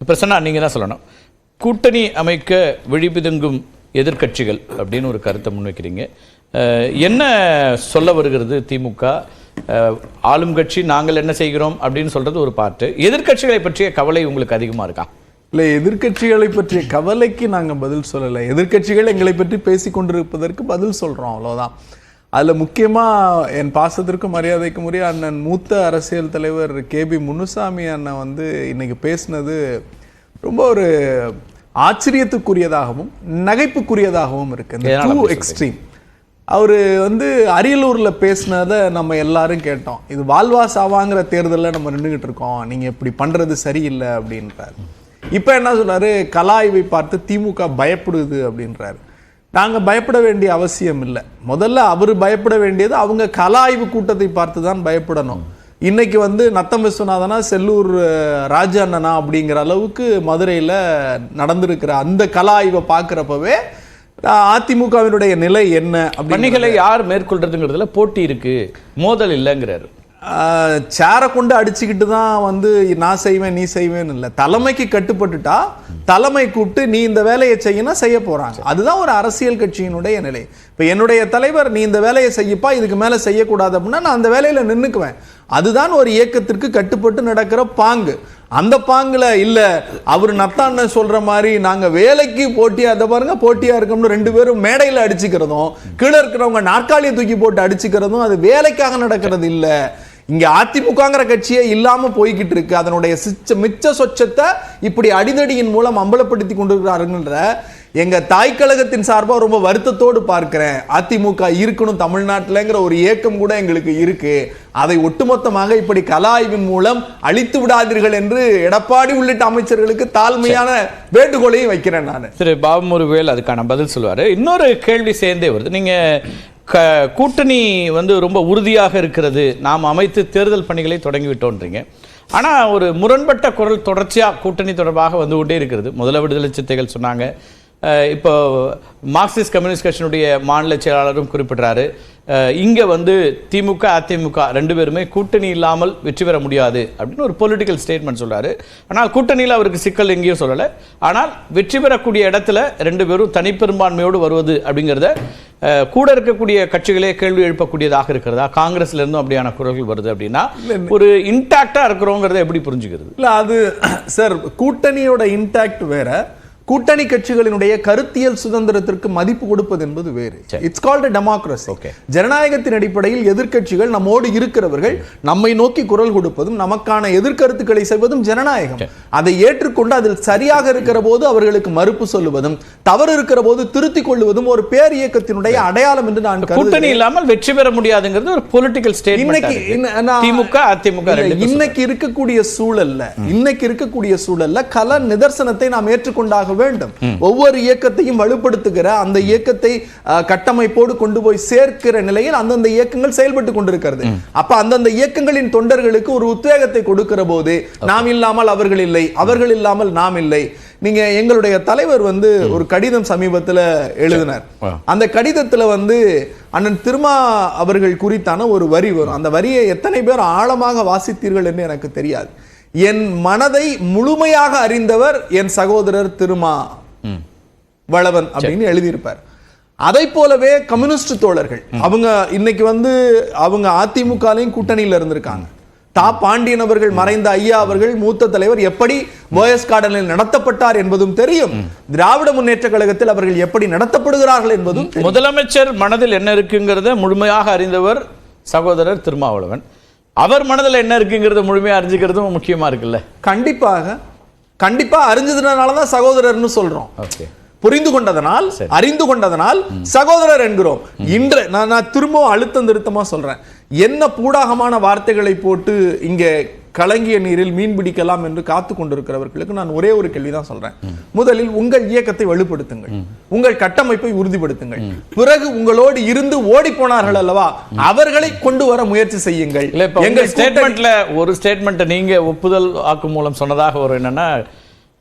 பிரசன்னா, நீங்கள் தான் சொல்லணும். கூட்டணி அமைக்க விழிபிதுங்கும் எதிர்க்கட்சிகள் அப்படின்னு ஒரு கருத்தை முன்வைக்கிறீங்க. என்ன சொல்ல வருகிறது திமுக? ஆளும் கட்சி நாங்கள் என்ன செய்கிறோம் அப்படின்னு சொல்றது ஒரு பாட்டு. எதிர்க்கட்சிகளை பற்றிய கவலை உங்களுக்கு அதிகமாக இருக்கா? இல்லை, எதிர்க்கட்சிகளை பற்றிய கவலைக்கு நாங்கள் பதில் சொல்லலை. எதிர்க்கட்சிகள் எங்களை பற்றி பேசி கொண்டிருப்பதற்கு பதில் சொல்கிறோம், அவ்வளோதான். அதில் முக்கியமாக என் பாசத்திற்கும் மரியாதைக்கும் உரிய அண்ணன் மூத்த அரசியல் தலைவர் KB முனுசாமி அண்ணன் இன்னைக்கு பேசினது ரொம்ப ஒரு ஆச்சரியத்துக்குரியதாகவும் நகைப்புக்குரியதாகவும் இருக்கு. Two extreme. அவர் அரியலூரில் பேசினதை நம்ம எல்லாரும் கேட்டோம். இது வாழ்வா சாவாங்கிற தேர்தலில் நம்ம நின்றுகிட்டு இருக்கோம், நீங்கள் இப்படி பண்ணுறது சரியில்லை அப்படின்றார். இப்போ என்ன சொல்றாரு? கலாய்வை பார்த்து திமுக பயப்படுது அப்படின்றாரு. நாங்கள் பயப்பட வேண்டிய அவசியம் இல்லை. முதல்ல அவர் பயப்பட வேண்டியது அவங்க கலாய்வு கூட்டத்தை பார்த்து தான் பயப்படணும். இன்னைக்கு நத்தம் விஸ்வநாதனா செல்லூர் ராஜ அண்ணனா அப்படிங்கிற அளவுக்கு மதுரையில் நடந்திருக்கிற அந்த கலாய்வை பார்க்குறப்பவே அதிமுகவினுடைய நிலை என்ன? பணிகளை யார் மேற்கொள்றதுங்கிறதுல போட்டி இருக்கு, மோதல் இல்லைங்கிறாரு. சேரை கொண்டு அடிச்சுக்கிட்டு தான் நான் செய்வேன் நீ செய்வேன்னு இல்லை. தலைமைக்கு கட்டுப்பட்டுட்டா தலைமை கூப்பிட்டு நீ இந்த வேலையை செய்யணும் செய்ய போறாங்க. அதுதான் ஒரு அரசியல் கட்சியினுடைய நிலை. இப்போ என்னுடைய தலைவர் நீ இந்த வேலையை செய்யப்பா, இதுக்கு மேலே செய்யக்கூடாது அப்படின்னா நான் அந்த வேலையில் நின்றுக்குவேன். அதுதான் ஒரு இயக்கத்திற்கு கட்டுப்பட்டு நடக்கிற பாங்கு. அந்த பாங்குல இல்ல அவர் நத்தான்னு சொல்ற மாதிரி நாங்க வேலைக்கு போட்டியா, அதை பாருங்க போட்டியா இருக்கோம்னு ரெண்டு பேரும் மேடையில் அடிச்சுக்கிறதும் கீழே இருக்கிறவங்க நாற்காலியை தூக்கி போட்டு அடிச்சுக்கிறதும் அது வேலைக்காக நடக்கிறது இல்ல. இங்க அதிமுகங்கிற கட்சியே இல்லாம போய்கிட்டு இருக்கு. அதனுடைய மிச்ச சொச்சத்தை இப்படி அடிதடியின் மூலம் அம்பலப்படுத்தி கொண்டிருக்கிறாருன்ற எங்க தாய் கழகத்தின் சார்பா ரொம்ப வருத்தத்தோடு பார்க்கிறேன். அதிமுக இருக்கணும் தமிழ்நாட்டில்ங்கிற ஒரு ஏக்கம் கூட எங்களுக்கு இருக்கு. அதை ஒட்டுமொத்தமாக இப்படி கலாய்வின் மூலம் அழித்து விடாதீர்கள் என்று எடப்பாடி உள்ளிட்ட அமைச்சர்களுக்கு தாழ்மையான வேண்டுகோளையும் வைக்கிறேன் நான். திரு பாபுமுருவேல் அதுக்கான பதில் சொல்லுவாரு. இன்னொரு கேள்வி சேர்ந்தே வருது. நீங்க கூட்டணி ரொம்ப உறுதியாக இருக்கிறது, நாம் அமைத்து தேர்தல் பணிகளை தொடங்கிவிட்டோன்றீங்க. ஆனால் ஒரு முரண்பட்ட குரல் தொடர்ச்சியாக கூட்டணி தொடர்பாக கொண்டே இருக்கிறது. முதல்ல விடுதலை சிறுத்தைகள் சொன்னாங்க, இப்போ மார்க்சிஸ்ட் கம்யூனிஸ்ட் கட்சியினுடைய மாநில செயலாளரும் குறிப்பிட்றாரு, இங்கே திமுக அதிமுக ரெண்டு பேருமே கூட்டணி இல்லாமல் வெற்றி பெற முடியாது அப்படின்னு ஒரு பொலிட்டிக்கல் ஸ்டேட்மெண்ட் சொல்கிறாரு. ஆனால் கூட்டணியில் அவருக்கு சிக்கல் எங்கேயும் சொல்லலை. ஆனால் வெற்றி பெறக்கூடிய இடத்துல ரெண்டு பேரும் தனிப்பெரும்பான்மையோடு வருவது அப்படிங்கிறத கூட இருக்கக்கூடிய கட்சிகளே கேள்வி எழுப்பக்கூடியதாக இருக்கிறதா? காங்கிரஸ்ல இருந்தும் அப்படியான குரல்கள் வருது அப்படின்னா ஒரு இன்டாக்டா இருக்கிறோங்கிறத எப்படி புரிஞ்சுக்கிறது? இல்லை, அது சார் கூட்டணியோட இன்டாக்ட் வேற, கூட்டணி கட்சிகளினுடைய கருத்தியல் சுதந்திரத்திற்கு மதிப்பு கொடுப்பது என்பது வேறு. It's called democracy. ஓகே, ஜனநாயகத்தின் அடிப்படையில் எதிர்க்கட்சிகள் நம்மோடு இருக்கிறவர்கள் நம்மை நோக்கி குரல் கொடுப்பதும் நமக்கான எதிர்கருத்துக்களை செய்வதும் ஜனநாயகம். அதை ஏற்றுக்கொண்டு அதில் சரியாக இருக்கிற போது அவர்களுக்கு மறுப்பு சொல்லுவதும் தவறு இருக்கிற போது திருத்திக் கொள்வதும் ஒரு பேர் இயக்கத்தினுடைய அடையாளம் என்று நான் கூட்டணி இல்லாமல் வெற்றி பெற முடியாதுங்கிறது ஒரு பொலிட்டிக்கல் ஸ்டேட்மெண்ட். திமுக அதிமுக இன்னைக்கு இருக்கக்கூடிய சூழல்ல கல நிதர்சனத்தை நாம் ஏற்றுக்கொண்டாக வேண்டும். ஒவ்வொரு இயக்கத்தையும் வலுப்படுத்துகிற அந்த இயக்கத்தை கட்டமைப்போடு கொண்டு போய் சேர்க்கிற நிலையில் அந்தந்த இயக்கங்கள் செயல்பட்டு கொண்டிருக்கிறது. அப்ப அந்தந்த இயக்கங்களின் தொண்டர்களுக்கு ஒரு உத்வேகத்தை கொடுக்கிற போது நாம் இல்லாமல் அவர்கள் இல்லை, அவர்கள் இல்லாமல் நாம் இல்லை. நீங்க எங்களுடைய தலைவர் ஒரு கடிதம் சமீபத்தில் எழுதினார். அந்த கடிதத்துல அண்ணன் திருமா அவர்கள் குறித்தான ஒரு வரி வரும். அந்த வரியை எத்தனை பேர் ஆழமாக வாசித்தீர்கள் என்று எனக்கு தெரியாது. என் மனதை முழுமையாக அறிந்தவர் என் சகோதரர் திருமா வளவன் அப்படின்னு எழுதியிருப்பார். அதை போலவே கம்யூனிஸ்ட் தோழர்கள் அவங்க இன்னைக்கு அவங்க அதிமுகலையும் கூட்டணியில் இருந்திருக்காங்க. பாண்டியன் அவர்கள், மறைந்த ஐயா அவர்கள், மூத்த தலைவர் எப்படி போயஸ் கார்டனில் நடத்தப்பட்டார் என்பதும் தெரியும். திராவிட முன்னேற்ற கழகத்தில் அவர்கள் எப்படி நடத்தப்படுகிறார்கள் என்பதும். முதலமைச்சர் மனதில் என்ன இருக்குங்கிறத முழுமையாக அறிந்தவர் சகோதரர் திருமாவளவன். அவர் மனதில் என்ன இருக்குங்கிறத முழுமையாக அறிஞ்சுக்கிறதும் முக்கியமா இருக்குல்ல? கண்டிப்பா அறிஞ்சதுனாலதான் சகோதரர்னு சொல்றோம். புரிந்து கொண்டதனால், அறிந்து கொண்டதனால் சகோதரர் என்கிறோம். இன்று நான் திரும்பவும் அழுத்தம் திருத்தமா சொல்றேன், என்ன பூடாகமான வார்த்தைகளை போட்டு இங்க கலங்கிய நீரில் மீன் பிடிக்கலாம் என்று காத்து கொண்டிருக்கிறவர்களுக்கு நான் ஒரே ஒரு கேள்விதான் சொல்றேன். முதலில் உங்கள் இயக்கத்தை வலுப்படுத்துங்கள், உங்கள் கட்டமைப்பை உறுதிப்படுத்துங்கள். பிறகு உங்களோடு இருந்து ஓடி போனார்கள் அல்லவா, அவர்களை கொண்டு வர முயற்சி செய்யுங்கள். எங்க ஸ்டேட்மெண்ட்ல ஒரு ஸ்டேட்மெண்ட் நீங்க ஒப்புதல் ஆக்கும் மூலம் சொன்னதாக ஒரு என்னன்னா,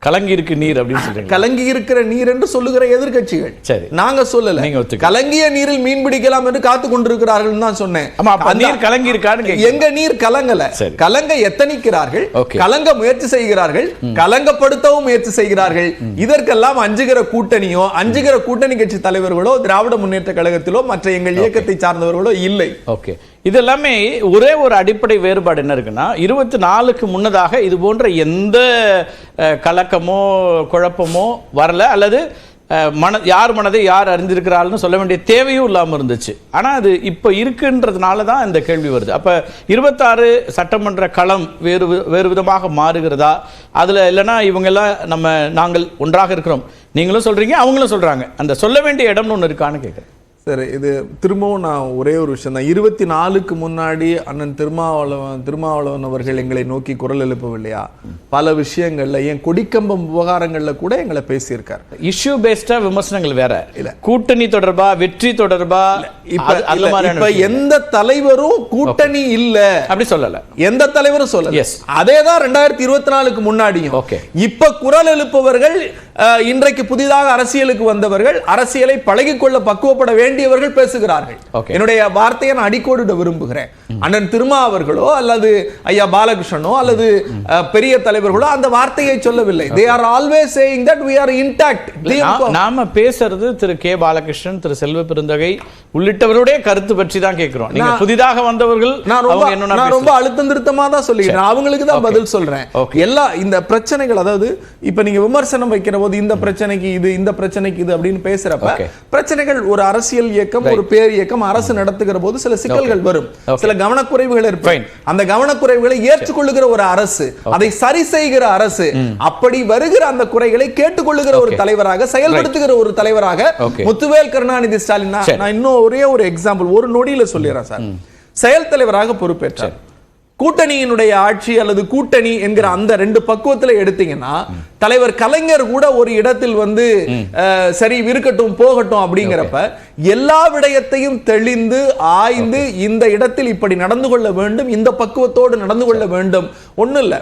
கலங்கி இருக்கு நீர் அப்படின்னு சொல்றீங்க. கலங்கி இருக்கிற நீர் என்று சொல்லுகிற எதிர்க்கட்சிகள். சரி, நாங்க சொல்லல. நீங்க ஒத்துக்க. கலங்கிய நீரில் மீன் பிடிக்கலாம் என்று காத்து கொண்டிருக்கிறார்கள் தான் சொன்னேன். ஆமா, அப்ப நீர் கலங்கி இருக்கான்னு எங்க நீர் கலங்கல. சரி. கலங்க எத்தனிக்கிறார்கள், Okay. கலங்க முயற்சி செய்கிறார்கள், கலங்கப்படுத்தவும் முயற்சி செய்கிறார்கள். இதற்கெல்லாம் அஞ்சுகிற கூட்டணியோ அஞ்சுகிற கூட்டணி கட்சி தலைவர்களோ திராவிட முன்னேற்ற கழகத்திலோ மற்ற எங்கள் இயக்கத்தை சார்ந்தவர்களோ இல்லை. ஓகே, இது எல்லாமே ஒரே ஒரு அடிப்படை வேறுபாடு என்ன இருக்குன்னா, 24க்கு முன்னதாக இது போன்ற எந்த கலக்கமோ குழப்பமோ வரல, அல்லது யார் மனதை யார் அறிந்திருக்கிறாள்னு சொல்ல வேண்டிய தேவையும் இல்லாமல் இருந்துச்சு. ஆனால் அது இப்போ இருக்குன்றதுனால தான் இந்த கேள்வி வருது. அப்போ 26 சட்டமன்ற களம் வேறு விதமாக மாறுகிறதா? அதில் இல்லைன்னா இவங்கெல்லாம் நாங்கள் ஒன்றாக இருக்கிறோம், நீங்களும் சொல்கிறீங்க அவங்களும் சொல்கிறாங்க, அந்த சொல்ல வேண்டிய இடம்னு ஒன்று இருக்கான்னு கேட்குறேன். சரி, இது திரும்பவும் நான் ஒரே ஒரு விஷயம் தான். 24க்கு முன்னாடி அண்ணன் திருமாவளவன் அவர்கள் எங்களை நோக்கி குரல் எழுப்பவில்லையா? பல விஷயங்கள்ல, ஏன் கொடிக்கம்பம் விவகாரங்கள்ல கூட எங்களை பேசியிருக்கார். இஷ்யூ பேஸ்டா விமர்சனங்கள் வேற இல்ல, கூட்டணி தொடர்பா, வெற்றி தொடர்பா. இப்ப எந்த தலைவரும் கூட்டணி இல்ல அப்படி சொல்லல, எந்த தலைவரும் சொல்லல. அதேதான் 2024க்கு முன்னாடியும். இப்ப குரல் எழுப்பவர்கள் இன்றைக்கு புதிதாக அரசியலுக்கு வந்தவர்கள், அரசியலை பழகிக்கொள்ள பக்குவப்பட வேண்டியவர்கள் பேசுகிறார்கள். என்னுடைய வார்த்தையை நான் அடிக்கோடிட விரும்புகிறேன். அண்ணன் திருமா அவர்களோ அல்லது ஐயா பாலகிருஷ்ணனோ அல்லது பெரிய தலைவர்களோ அந்த வார்த்தையை சொல்லவில்லை. They are always saying that we are intact. நாம பேசுறது திரு கே பாலகிருஷ்ணன், திரு செல்வ பெருந்தகை உள்ளிட்டவருடைய கருத்து பற்றி தான் கேட்கிறோம். நீங்க புதிதாக வந்தவர்கள் நான் ரொம்ப அழுத்தம் திருத்தமா தான் சொல்லிக்கிறேன், அவங்களுக்கு தான் பதில் சொல்றேன். எல்லா இந்த பிரச்சனைகள், அதாவது இப்ப நீங்க விமர்சனம் வைக்கிற போது இந்த பிரச்சனைக்கு இது, இந்த பிரச்சனைக்கு இது அப்படின்னு பேசுறப்ப பிரச்சனைகள் ஒரு அரசியல் இயக்கம், ஒரு பேர் இயக்கம் அரசு நடத்துகிற போது சில சிக்கல்கள் வரும், சில கவனக்குறைவுகள் இருப்பேன். அந்த கவனக்குறைவுகளை ஏற்றுக்கொள்ளுகிற ஒரு அரசு, அதை சரி செய்கிற அரசு, அப்படி வருகிற அந்த குறைகளை கேட்டுக்கொள்ளுகிற ஒரு தலைவராக, செயல்படுத்துகிற ஒரு தலைவராக முத்துவேல் கருணாநிதி ஸ்டாலின். நான் இன்னும் ஒரே ஒரு எக்ஸாம்பிள் ஒரு நொடியில சொல்லிடுறேன் சார். செயல் தலைவராக பொறுப்பேற்றார். கூட்டணியினுடைய ஆட்சி அல்லது கூட்டணி என்கிற அந்த 2 பக்குவத்துல எடுத்தீங்கன்னா, தலைவர் கலைஞர் கூட ஒரு இடத்தில் வந்து சரி இருக்கட்டும் போகட்டும் அப்படிங்கிறப்ப எல்லா விடயத்தையும் தெளிந்து ஆய்ந்து இந்த இடத்தில் இப்படி நடந்து கொள்ள வேண்டும், இந்த பக்குவத்தோடு நடந்து கொள்ள வேண்டும். ஒண்ணும் இல்ல,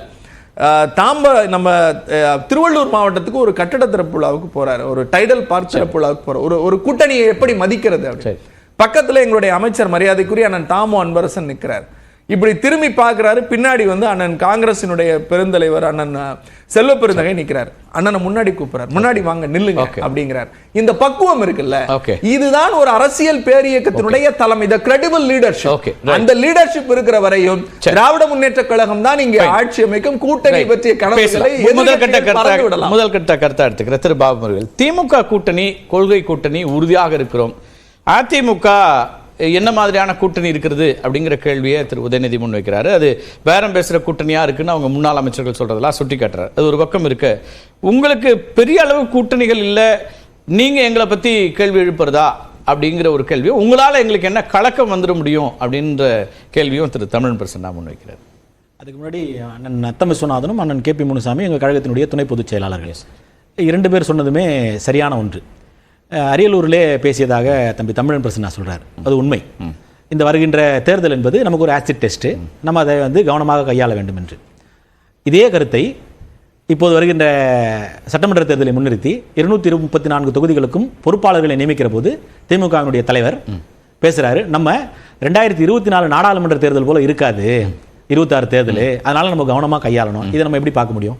நம்ம திருவள்ளூர் மாவட்டத்துக்கு ஒரு கட்டட திறப்பு விழாவுக்கு போறாரு, ஒரு டைடல் பார்க் திறப்பு விழாவுக்கு போறாரு. ஒரு கூட்டணியை எப்படி மதிக்கிறது? பக்கத்துல எங்களுடைய அமைச்சர் மரியாதைக்குரிய அண்ணன் தாமு அன்பரசன் நிற்கிறார். இப்படி திரும்பி பார்க்கிறாரு, பின்னாடி வந்து அண்ணன் காங்கிரசினுடைய பெருந்தலைவர் அண்ணன் செல்வ பெருந்தகை நிற்கிறார். அண்ணனை முன்னாடி கூப்பிடுறார், முன்னாடி வாங்க நில்லுங்க அப்படிங்கிறார். இந்த பக்குவம் இருக்குல்ல, இதுதான் ஒரு அரசியல் பேரியக்கத்தினுடைய தலைமை, the credible leadership. அந்த லீடர்ஷிப் இருக்கிற வரையும் திராவிட முன்னேற்ற கழகம் தான் இங்கே ஆட்சி அமைக்கும். கூட்டணி பற்றிய கனவுகளை முதல் கட்ட கருத்தா எடுத்துக்கிற திரு பாபு அவர்கள், திமுக கூட்டணி கொள்கை கூட்டணி உறுதியாக இருக்கிறோம், அதிமுக என்ன மாதிரியான கூட்டணி இருக்கிறது அப்படிங்கிற கேள்வியை திரு உதயநிதி முன் வைக்கிறாரு. அது பேரம் பேசுகிற கூட்டணியாக இருக்குன்னு அவங்க முன்னாள் அமைச்சர்கள் சொல்கிறதெல்லாம் சுட்டி காட்டுறாரு. அது ஒரு பக்கம் இருக்கு. உங்களுக்கு பெரிய அளவு கூட்டணிகள் இல்லை, நீங்கள் எங்களை பற்றி கேள்வி எழுப்புறதா அப்படிங்கிற ஒரு கேள்வி, உங்களால் எங்களுக்கு என்ன கலக்கம் வந்துட முடியும் அப்படின்ற கேள்வியும் திரு தமிழ் பிரசன்னா முன் வைக்கிறார். அதுக்கு முன்னாடி அண்ணன் நத்தம் விஸ்வநாதனும் அண்ணன் கே பி முனுசாமி எங்கள் கழகத்தினுடைய துணை பொதுச் செயலாளர்கள் 2 பேர் சொன்னதுமே சரியான ஒன்று. அரியலூரிலே பேசியதாக தம்பி தமிழன் பிரசன்னா சொல்கிறார், அது உண்மை. இந்த வருகின்ற தேர்தல் என்பது நமக்கு ஒரு ஆசிட் டெஸ்ட்டு, நம்ம அதை வந்து கவனமாக கையாள வேண்டும் என்று. இதே கருத்தை இப்போது வருகின்ற சட்டமன்ற தேர்தலை முன்னிறுத்தி 234 தொகுதிகளுக்கும் பொறுப்பாளர்களை நியமிக்கிற போது திமுகவினுடைய தலைவர் பேசுகிறாரு, நம்ம 2024 நாடாளுமன்ற தேர்தல் போல இருக்காது 26 தேர்தல், அதனால நம்ம கவனமாக கையாளணும். இதை நம்ம எப்படி பார்க்க முடியும்?